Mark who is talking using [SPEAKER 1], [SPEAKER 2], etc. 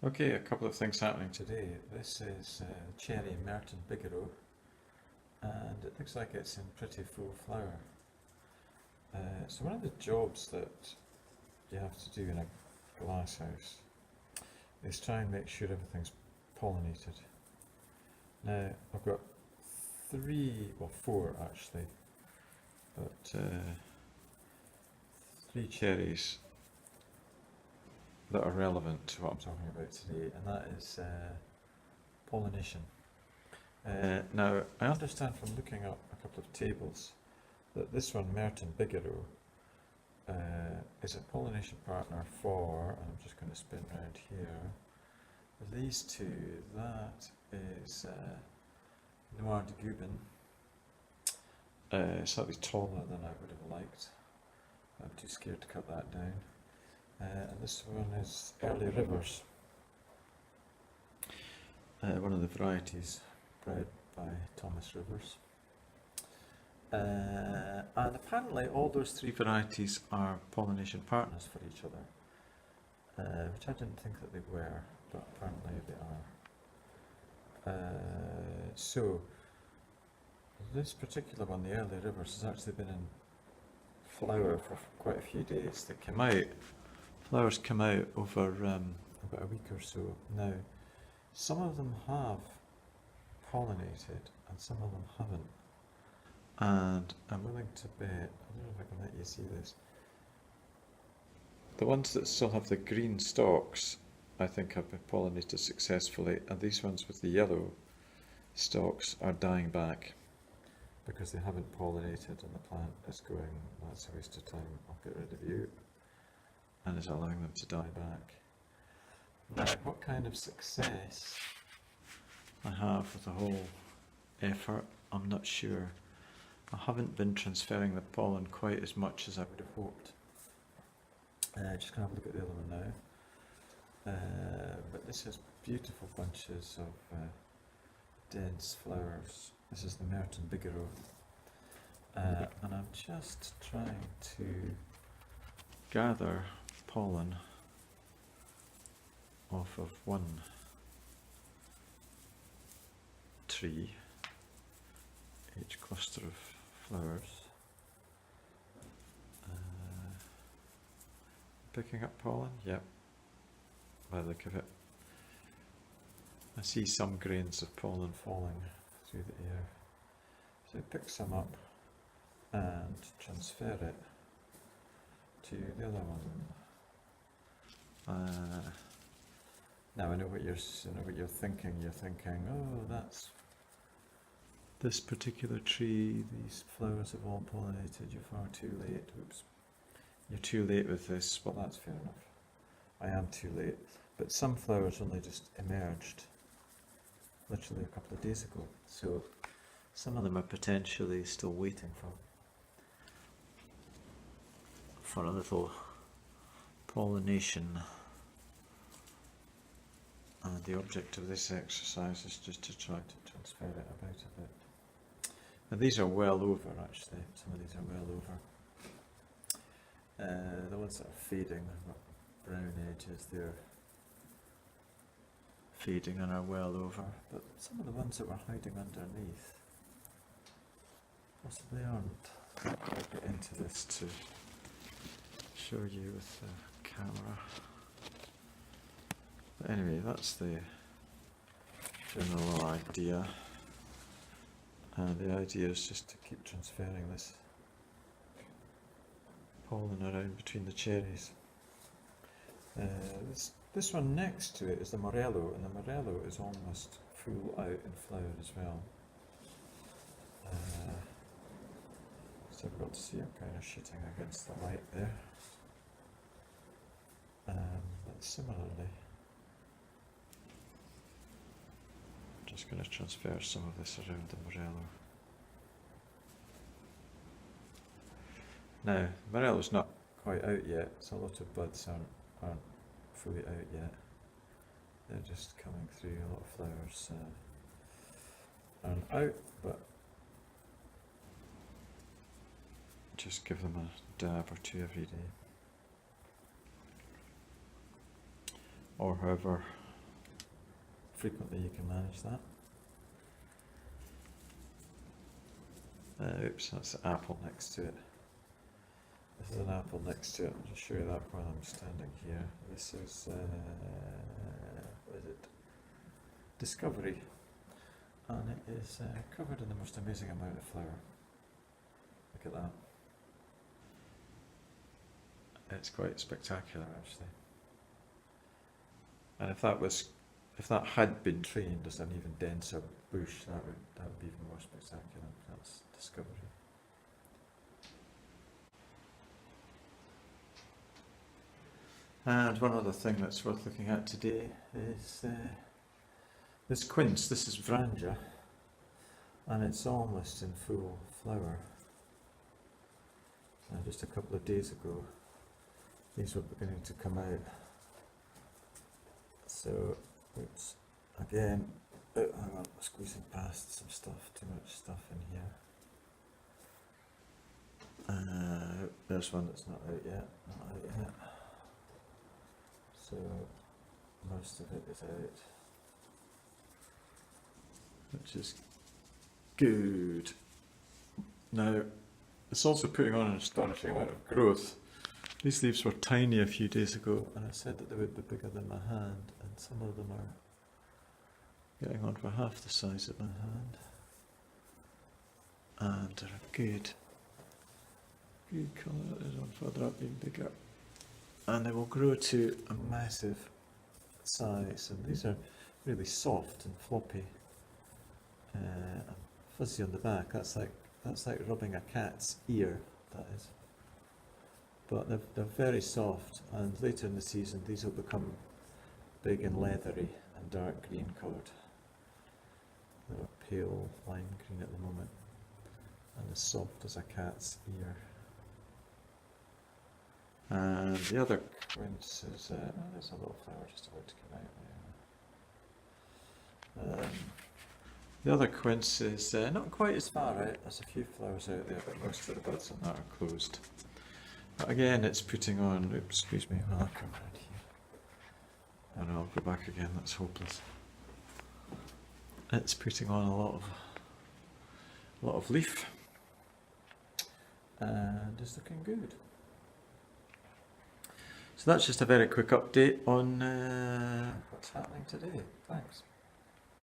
[SPEAKER 1] Okay, a couple of things happening today. This is Cherry and Merton Bigarreau, and it looks like it's in pretty full flower. So one of the jobs that you have to do in a glass house is try and make sure everything's pollinated. Now I've got four actually, but three cherries that are relevant to what I'm talking about today, and that is pollination. Now, I understand from looking up a couple of tables that this one, Merton Bigarreau, is a pollination partner for, and I'm just going to spin around here, these two. That is Noir de Gueben, slightly taller than I would have liked. I'm too scared to cut that down. And this one is Early Rivers, one of the varieties bred by Thomas Rivers. And apparently all those three varieties are pollination partners for each other, which I didn't think that they were, but apparently they are. So this particular one, the Early Rivers, has actually been in flower for quite a few days. They came out. Flowers come out over about a week or so. Now, some of them have pollinated and some of them haven't. And I'm willing to bet, I don't know if I can let you see this, the ones that still have the green stalks I think have been pollinated successfully, and these ones with the yellow stalks are dying back because they haven't pollinated and the plant is going, that's a waste of time, I'll get rid of you, and is allowing them to die back. Now, what kind of success I have with the whole effort, I'm not sure. I haven't been transferring the pollen quite as much as I would have hoped. Just going to have a look at the other one now. But this has beautiful bunches of dense flowers. This is the Merton Bigarreau. And I'm just trying to gather pollen off of one tree, each cluster of flowers. Picking up pollen? Yep, by the look of it. I see some grains of pollen falling through the air. So pick some up and transfer it to the other one. Now I know what you're thinking. You're thinking, oh, that's this particular tree. These flowers have all pollinated. You're far too late. Oops. You're too late with this. Well, that's fair enough. I am too late. But some flowers only just emerged literally a couple of days ago. So some of them are potentially still waiting for a little pollination. And the object of this exercise is just to try to transfer it about a bit. And these are well over, actually. Some of these are well over. The ones that are fading, have got brown edges, they're fading and are well over. But some of the ones that were hiding underneath possibly aren't. I'll get into this to show you with the camera. But anyway, that's the general idea. And the idea is just to keep transferring this pollen around between the cherries. This one next to it is the Morello, and the Morello is almost full out in flower as well. It's difficult to see, I'm kind of shooting against the light there. But similarly, I'm just going to transfer some of this around the Morello. Now, Morello's not quite out yet, so a lot of buds aren't fully out yet. They're just coming through. A lot of flowers aren't out, but just give them a dab or two every day. Or however frequently you can manage that. Oops, that's an apple next to it. This is an apple next to it. I'll just show you that while I'm standing here. This is, what is it? Discovery. And it is covered in the most amazing amount of flower. Look at that. It's quite spectacular, actually. And if that had been trained as an even denser bush, that would be even more spectacular. That's Discovery. And one other thing that's worth looking at today is this quince. This is Vranja, and it's almost in full flower. Just a couple of days ago, these were beginning to come out. So, oops, again, hang on, squeezing past some stuff, too much stuff in here. There's one that's not out yet, So, most of it is out, which is good. Now, it's also putting on an astonishing amount of growth. These leaves were tiny a few days ago, and I said that they would be bigger than my hand, and some of them are getting on for half the size of my hand. And they're a good colour. That is on further up being bigger. And they will grow to a massive size, and these are really soft and floppy, and fuzzy on the back. That's like rubbing a cat's ear, that is. But they're very soft, and later in the season these will become big and leathery and dark green coloured. They're pale lime green at the moment, and as soft as a cat's ear. And the other quince is, there's a little flower just about to come out there. The other quince is not quite as far out. There's a few flowers out there, but most of the buds on that are closed. But again, it's putting on, oops, excuse me, I'll come around here. And I'll go back again, that's hopeless. It's putting on a lot of leaf. And it's looking good. So that's just a very quick update on what's happening today. Thanks.